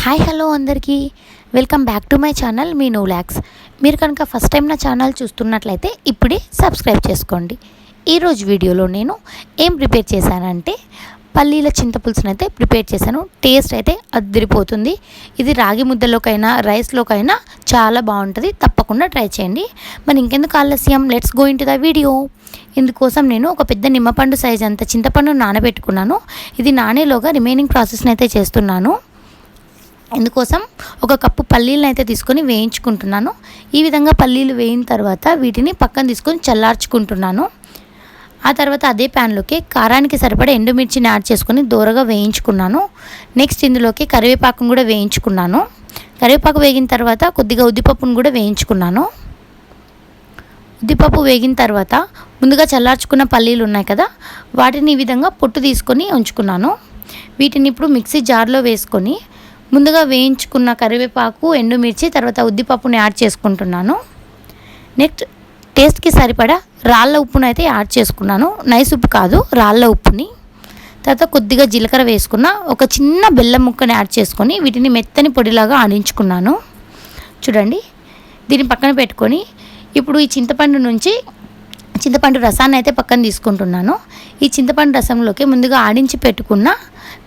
Hi hello అందరికీ welcome back to my channel మీ నూలాక్స్. మీరు కనుక ఫస్ట్ టైం నా ఛానల్ చూస్తున్నట్లయితే ఇప్పుడే సబ్స్క్రైబ్ చేసుకోండి. ఈరోజు వీడియోలో నేను ఏం ప్రిపేర్ చేశానంటే పల్లీల చింతపులుసును అయితే ప్రిపేర్ చేశాను. టేస్ట్ అయితే అదిరిపోతుంది. ఇది రాగి ముద్దలోకైనా రైస్లోకైనా చాలా బాగుంటుంది. తప్పకుండా ట్రై చేయండి. మరి ఇంకెందుకు ఆలస్యం, let's go into the video. ఇందుకోసం నేను ఒక పెద్ద నిమ్మపండు సైజ్ అంత చింతపండును నానబెట్టుకున్నాను. ఇది నానేలోగా రిమైనింగ్ ప్రాసెస్ని అయితే చేస్తున్నాను. ఇందుకోసం ఒక కప్పు పల్లీలను అయితే తీసుకొని వేయించుకుంటున్నాను. ఈ విధంగా పల్లీలు వేయిన తర్వాత వీటిని పక్కన తీసుకొని చల్లార్చుకుంటున్నాను. ఆ తర్వాత అదే ప్యాన్లోకి కారానికి సరిపడా ఎండుమిర్చిని యాడ్ చేసుకొని దూరగా వేయించుకున్నాను. నెక్స్ట్ ఇందులోకి కరివేపాకును కూడా వేయించుకున్నాను. కరివేపాకు వేగిన తర్వాత కొద్దిగా ఉద్దిపప్పును కూడా వేయించుకున్నాను. ఉద్దిపప్పు వేగిన తర్వాత ముందుగా చల్లార్చుకున్న పల్లీలు ఉన్నాయి కదా, వాటిని ఈ విధంగా పొట్టు తీసుకొని ఉంచుకున్నాను. వీటిని ఇప్పుడు మిక్సీ జార్లో వేసుకొని ముందుగా వేయించుకున్న కరివేపాకు, ఎండుమిర్చి, తర్వాత ఉద్దిపప్పుని యాడ్ చేసుకుంటున్నాను. నెక్స్ట్ టేస్ట్కి సరిపడా రాళ్ళ ఉప్పును అయితే యాడ్ చేసుకున్నాను. నైస్ ఉప్పు కాదు, రాళ్ళ ఉప్పుని. తర్వాత కొద్దిగా జీలకర్ర వేసుకున్న ఒక చిన్న బెల్లం ముక్కని యాడ్ చేసుకొని వీటిని మెత్తని పొడిలాగా ఆడించుకున్నాను. చూడండి, దీన్ని పక్కన పెట్టుకొని ఇప్పుడు ఈ చింతపండు రసాన్ని అయితే పక్కన తీసుకుంటున్నాను. ఈ చింతపండు రసంలోకి ముందుగా ఆడించి పెట్టుకున్న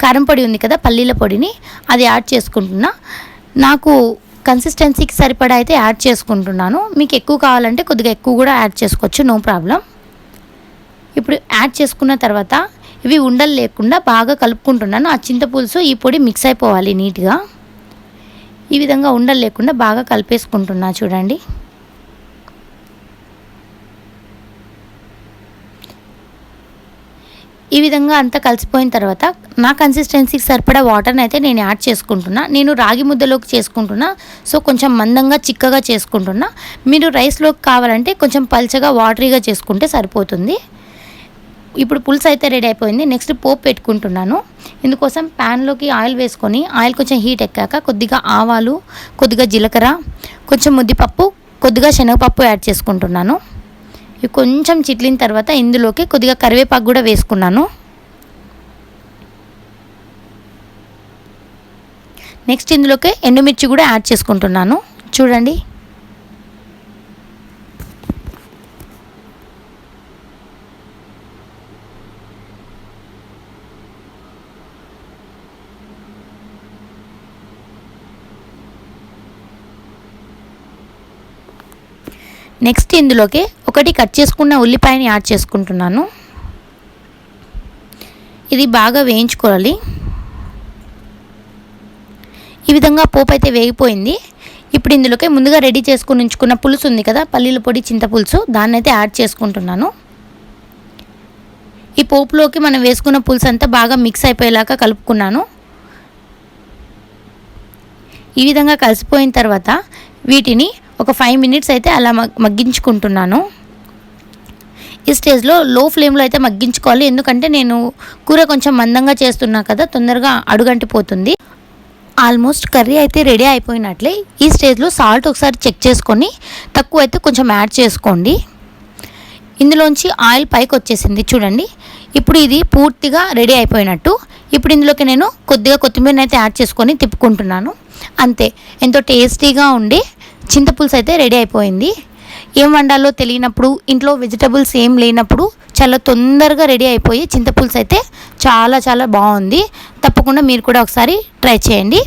కారం పొడి ఉంది కదా, పల్లీల పొడిని, అది యాడ్ చేసుకుంటున్నా. నాకు కన్సిస్టెన్సీకి సరిపడా అయితే యాడ్ చేసుకుంటున్నాను. మీకు ఎక్కువ కావాలంటే కొద్దిగా ఎక్కువ కూడా యాడ్ చేసుకోవచ్చు, నో ప్రాబ్లం. ఇప్పుడు యాడ్ చేసుకున్న తర్వాత ఇవి ఉండలు లేకుండా బాగా కలుపుకుంటున్నాను. ఆ చింతపులుసు ఈ పొడి మిక్స్ అయిపోవాలి నీట్గా. ఈ విధంగా ఉండలు లేకుండా బాగా కలిపేసుకుంటున్నా. చూడండి, ఈ విధంగా అంతా కలిసిపోయిన తర్వాత నా కన్సిస్టెన్సీకి సరిపడా వాటర్ని అయితే నేను యాడ్ చేసుకుంటున్నా. నేను రాగి ముద్దలోకి చేసుకుంటున్నా, సో కొంచెం మందంగా చిక్కగా చేసుకుంటున్నా. మీరు రైస్లోకి కావాలంటే కొంచెం పల్చగా వాటరీగా చేసుకుంటే సరిపోతుంది. ఇప్పుడు పులుసు అయితే రెడీ అయిపోయింది. నెక్స్ట్ పోపు పెట్టుకుంటున్నాను. ఇందుకోసం ప్యాన్లోకి ఆయిల్ వేసుకొని ఆయిల్ కొంచెం హీట్ ఎక్కాక కొద్దిగా ఆవాలు, కొద్దిగా జీలకర్ర, కొంచెం ముద్దిపప్పు, కొద్దిగా శనగపప్పు యాడ్ చేసుకుంటున్నాను. ఇవి కొంచెం చిట్లిన తర్వాత ఇందులోకి కొద్దిగా కరివేపాకు కూడా వేసుకున్నాను. నెక్స్ట్ ఇందులోకి ఎండుమిర్చి కూడా యాడ్ చేసుకుంటున్నాను. చూడండి, నెక్స్ట్ ఇందులోకి ఒకటి కట్ చేసుకున్న ఉల్లిపాయని యాడ్ చేసుకుంటున్నాను. ఇది బాగా వేయించుకోవాలి. ఈ విధంగా పోపు అయితే వేగిపోయింది. ఇప్పుడు ఇందులోకి ముందుగా రెడీ చేసుకుని ఉంచుకున్న పులుసు ఉంది కదా, పల్లీల పొడి, చింతపులుసు, దాన్ని అయితే యాడ్ చేసుకుంటున్నాను. ఈ పోపులోకి మనం వేసుకున్న పులుసు అంతా బాగా మిక్స్ అయిపోయేలాగా కలుపుకున్నాను. ఈ విధంగా కలిసిపోయిన తర్వాత వీటిని ఒక 5 మినిట్స్ అయితే అలా మగ్గించుకుంటున్నాను. ఈ స్టేజ్లో లో ఫ్లేమ్లో అయితే మగ్గించుకోవాలి. ఎందుకంటే నేను కూర కొంచెం మందంగా చేస్తున్నా కదా, తొందరగా అడుగంటిపోతుంది. ఆల్మోస్ట్ కర్రీ అయితే రెడీ అయిపోయినట్లే. ఈ స్టేజ్లో సాల్ట్ ఒకసారి చెక్ చేసుకొని తక్కువ అయితే కొంచెం యాడ్ చేసుకోండి. ఇందులోంచి ఆయిల్ పైకి వచ్చేసింది చూడండి. ఇప్పుడు ఇది పూర్తిగా రెడీ అయిపోయినట్టు. ఇప్పుడు ఇందులోకి నేను కొద్దిగా కొత్తిమీరని అయితే యాడ్ చేసుకొని తిప్పుకుంటున్నాను. అంతే, ఎంతో టేస్టీగా ఉండి చింతపులుసు అయితే రెడీ అయిపోయింది. ఏం వండాలో తెలియనప్పుడు, ఇంట్లో వెజిటబుల్స్ ఏం లేనప్పుడు చాలా తొందరగా రెడీ అయిపోయి చింతపులుసు అయితే చాలా చాలా బాగుంది. తప్పకుండా మీరు కూడా ఒకసారి ట్రై చేయండి.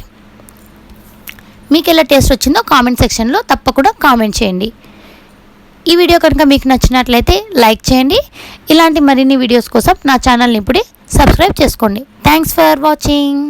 మీకు ఎలా టేస్ట్ వచ్చిందో కామెంట్ సెక్షన్లో తప్పకుండా కామెంట్ చేయండి. ఈ వీడియో కనుక మీకు నచ్చినట్లయితే లైక్ చేయండి. ఇలాంటి మరిన్ని వీడియోస్ కోసం నా ఛానల్ని ఇప్పుడే సబ్స్క్రైబ్ చేసుకోండి. Thanks for watching.